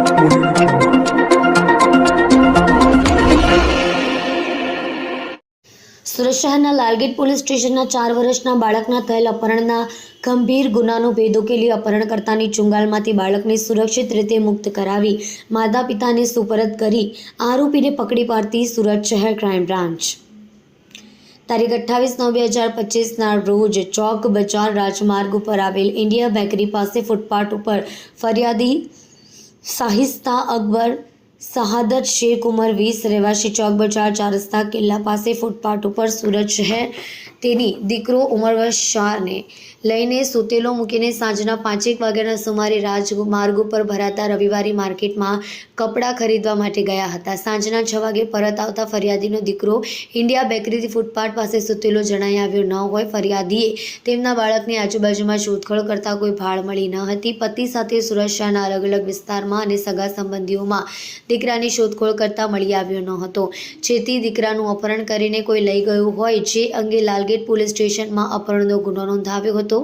સુરત શહેરના લાલગેટ પોલીસ સ્ટેશનના 4 વર્ષના બાળકના થયેલ અપહરણના ગંભીર ગુનાનો ભેદ ઉકેલી અપહરણકર્તાની ચુંગાલમાંથી બાળકને સુરક્ષિત રીતે મુક્ત કરાવી માતા પિતાને સુપરત કરી આરોપીને પકડી પાડતી સુરત શહેર ક્રાઇમ બ્રાન્ચ તારીખ 28/9/2025ના રોજ ચોક બજાર રાજમાર્ગ ઉપર આવેલ ઇન્ડિયા બેકરી પાસે ફૂટપાથ ઉપર ફરિયાદી શાહિસ્તા અકબર શહાદત શેખ ઉંમર 20 રહેવાસી ચોક બજાર 4 રસ્તા કિલ્લા પાસે ફૂટપાથ ઉપર સુરત શહેર તેની દીકરો ઉંમર વર્ષ 4 ને લઈને સૂતેલો મૂકીને સાંજના 5 વાગ્યાના સુમારે રાજમાર્ગ ઉપર ભરાતા રવિવારી માર્કેટમાં કપડાં ખરીદવા માટે ગયા હતા. સાંજના 6 વાગે પરત આવતા ફરિયાદીનો દીકરો ઇન્ડિયા બેકરીથી ફૂટપાથ પાસે સૂતેલો જણાઈ આવ્યો ન હોય. ફરિયાદીએ તેમના બાળકની આજુબાજુમાં શોધખોળ કરતા કોઈ ભાળ મળી ન હતી. પતિ સાથે સુરત શહેરના અલગ અલગ વિસ્તારમાં અને સગા સંબંધીઓમાં દીકરાની શોધખોળ કરતા મળી આવ્યો ન હતો, જેથી દીકરાનું અપહરણ કરીને કોઈ લઈ ગયું હોય, જે અંગે લાલગેટ પોલીસ સ્ટેશનમાં અપહરણનો ગુનો નોંધાવ્યો હતો.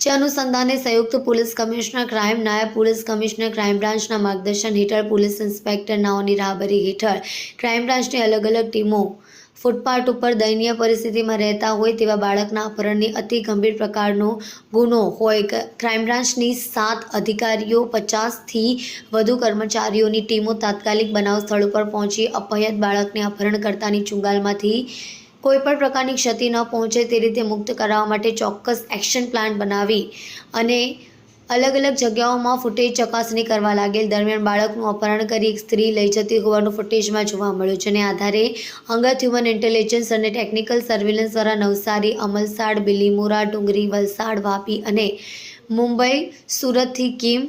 જે અનુસંધાને સંયુક્ત પોલીસ કમિશનર ક્રાઇમ, નાયબ પોલીસ કમિશનર ક્રાઇમ બ્રાન્ચના માર્ગદર્શન હેઠળ પોલીસ ઇન્સ્પેક્ટર નાઓની રાહબરી હેઠળ ક્રાઇમ બ્રાન્ચની અલગ અલગ ટીમો ફૂટપાથ ઉપર દયનીય પરિસ્થિતિમાં રહેતા હોય તેવા બાળકના અપહરણની અતિ ગંભીર પ્રકારનો ગુનો હોય ક્રાઇમ બ્રાન્ચની 7 અધિકારીઓ 50થી વધુ કર્મચારીઓની ટીમો તાત્કાલિક બનાવ સ્થળ ઉપર પહોંચી અપહ્યત બાળકને અપહરણકર્તાની ચુંગાલમાંથી કોઈપણ પ્રકારની ક્ષતિ ન પહોંચે તે રીતે મુક્ત કરાવવા માટે ચોક્કસ એક્શન પ્લાન બનાવી અને અલગ અલગ જગ્યાઓમાં ફૂટેજ ચકાસણી કરવા લાગેલ. દરમિયાન બાળકનું અપહરણ કરી એક સ્ત્રી લઈ જતી હોવાનું ફૂટેજમાં જોવા મળ્યું છે. અને આધારે અંગત હ્યુમન ઇન્ટેલિજન્સ અને ટેકનિકલ સર્વેલન્સ દ્વારા નવસારી, અમલસાડ, બિલીમોરા, ડુંગરી, વલસાડ, વાપી અને મુંબઈ, સુરતથી કીમ,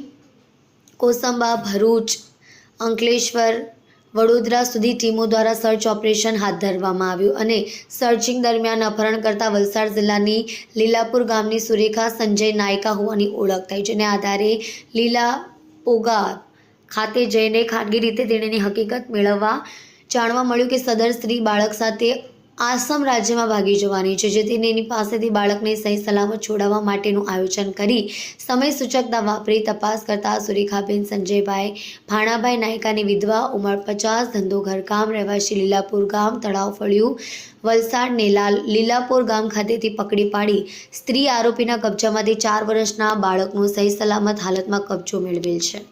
કોસંબા, ભરૂચ, અંકલેશ્વર, વડોદરા સુધી ટીમો દ્વારા સર્ચ ઓપરેશન હાથ ધરવામાં આવ્યું અને સર્ચિંગ દરમિયાન અપહરણ કરતા વલસાડ જિલ્લાની લીલાપુર ગામની સુરેખા સંજય નાયકા હોવાની ઓળખ થઈ. જેને આધારે લીલાપોગા ખાતે જઈને ખાનગી રીતે તેણીની હકીકત મેળવવા જાણવા મળ્યું કે સદર સ્ત્રી બાળક સાથે આસામ રાજ્યમાં ભાગી જવાની છે, જેથી તેની પાસેથી બાળકને સહી સલામત છોડાવવા માટેનું આયોજન કરી સમય સૂચકતા વાપરી તપાસ કરતા સુરેખાબેન સંજયભાઈ ભાણાભાઈ નાયકાની વિધવા, ઉંમર 50, ધંધો ઘરકામ, રહેવાસી લીલાપુર ગામ, તળાવ ફળિયું, વલસાડ ને લીલાપુર ગામ ખાતેથી પકડી પાડી સ્ત્રી આરોપીના કબજામાંથી 4 વર્ષના બાળકનો સહી સલામત હાલતમાં કબજો મેળવેલ છે.